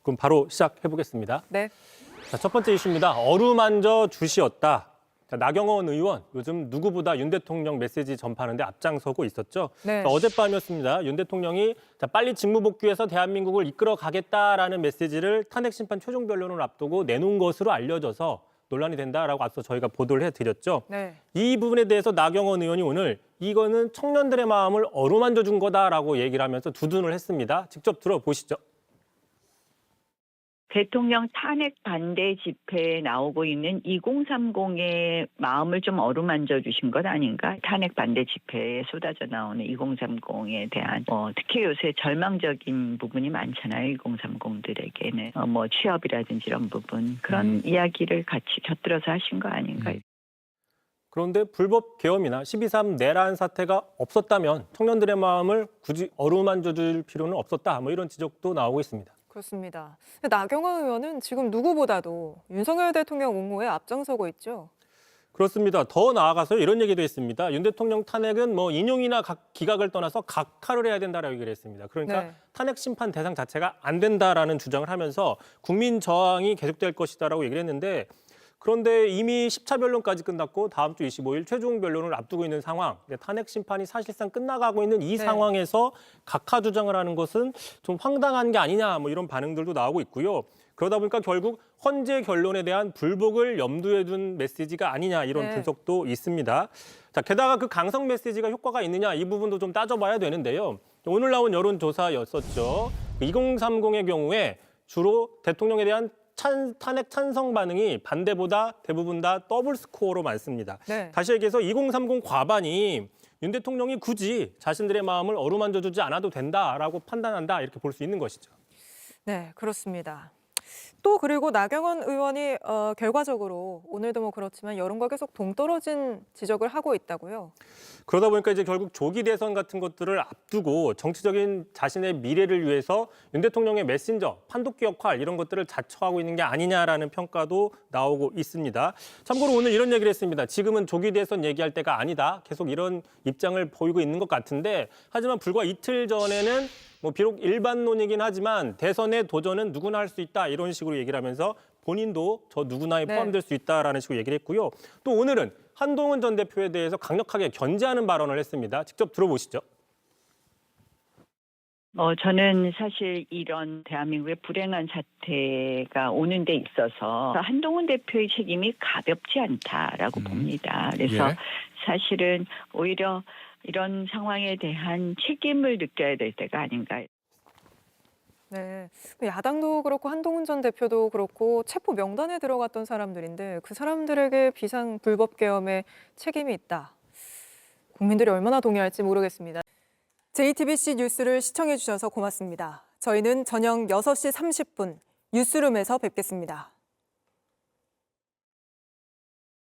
그럼 바로 시작해 보겠습니다. 네. 자, 첫 번째 이슈입니다. 어루만져 주시었다. 자, 나경원 의원 요즘 누구보다 윤 대통령 메시지 전파하는데 앞장서고 있었죠. 네. 자, 어젯밤이었습니다. 윤 대통령이 빨리 직무 복귀해서 대한민국을 이끌어 가겠다라는 메시지를 탄핵 심판 최종 변론을 앞두고 내놓은 것으로 알려져서 논란이 된다라고 앞서 저희가 보도를 해드렸죠. 네. 이 부분에 대해서 나경원 의원이 오늘 이거는 청년들의 마음을 어루만져 준 거다라고 얘기를 하면서 두둔을 했습니다. 직접 들어보시죠. 대통령 탄핵 반대 집회에 나오고 있는 2030의 마음을 좀 어루만져 주신 것 아닌가? 탄핵 반대 집회에 쏟아져 나오는 2030에 대한 특히 요새 절망적인 부분이 많잖아요. 2030들에게는 취업이라든지 이런 부분 그런 이야기를 같이 곁들여서 하신 거 아닌가? 그런데 불법 계엄이나 12.3 내란 사태가 없었다면 청년들의 마음을 굳이 어루만져 줄 필요는 없었다. 이런 지적도 나오고 있습니다. 그렇습니다. 나경원 의원은 지금 누구보다도 윤석열 대통령 옹호에 앞장서고 있죠. 그렇습니다. 더 나아가서 이런 얘기도 했습니다. 윤 대통령 탄핵은 인용이나 기각을 떠나서 각하를 해야 된다라고 얘기를 했습니다. 그러니까 네. 탄핵 심판 대상 자체가 안 된다라는 주장을 하면서 국민 저항이 계속될 것이다라고 얘기를 했는데 그런데 이미 10차 변론까지 끝났고 다음 주 25일 최종 변론을 앞두고 있는 상황, 탄핵 심판이 사실상 끝나가고 있는 이 상황에서 각하 주장을 하는 것은 좀 황당한 게 아니냐 이런 반응들도 나오고 있고요. 그러다 보니까 결국 헌재 결론에 대한 불복을 염두에 둔 메시지가 아니냐 이런 분석도 있습니다. 자, 게다가 그 강성 메시지가 효과가 있느냐 이 부분도 좀 따져봐야 되는데요. 오늘 나온 여론조사였었죠. 2030의 경우에 주로 대통령에 대한 탄핵 찬성 반응이 반대보다 대부분 다 더블 스코어로 많습니다. 네. 다시 얘기해서 2030 과반이 윤 대통령이 굳이 자신들의 마음을 어루만져 주지 않아도 된다라고 판단한다 이렇게 볼 수 있는 것이죠. 네, 그렇습니다. 또 그리고 나경원 의원이 결과적으로 오늘도 그렇지만 여론과 계속 동떨어진 지적을 하고 있다고요. 그러다 보니까 이제 결국 조기 대선 같은 것들을 앞두고 정치적인 자신의 미래를 위해서 윤 대통령의 메신저, 판독기 역할 이런 것들을 자처하고 있는 게 아니냐라는 평가도 나오고 있습니다. 참고로 오늘 이런 얘기를 했습니다. 지금은 조기 대선 얘기할 때가 아니다. 계속 이런 입장을 보이고 있는 것 같은데 하지만 불과 이틀 전에는 비록 일반론이긴 하지만 대선에 도전은 누구나 할 수 있다 이런 식으로 얘기를 하면서 본인도 저 누구나에 포함될 수 있다라는 식으로 얘기를 했고요. 또 오늘은 한동훈 전 대표에 대해서 강력하게 견제하는 발언을 했습니다. 직접 들어보시죠. 저는 사실 이런 대한민국의 불행한 사태가 오는 데 있어서 한동훈 대표의 책임이 가볍지 않다라고 봅니다. 그래서 사실은 오히려 이런 상황에 대한 책임을 느껴야 될 때가 아닌가. 네, 야당도 그렇고 한동훈 전 대표도 그렇고 체포 명단에 들어갔던 사람들인데 그 사람들에게 비상 불법 계엄에 책임이 있다. 국민들이 얼마나 동의할지 모르겠습니다. JTBC 뉴스를 시청해 주셔서 고맙습니다. 저희는 저녁 6시 30분 뉴스룸에서 뵙겠습니다.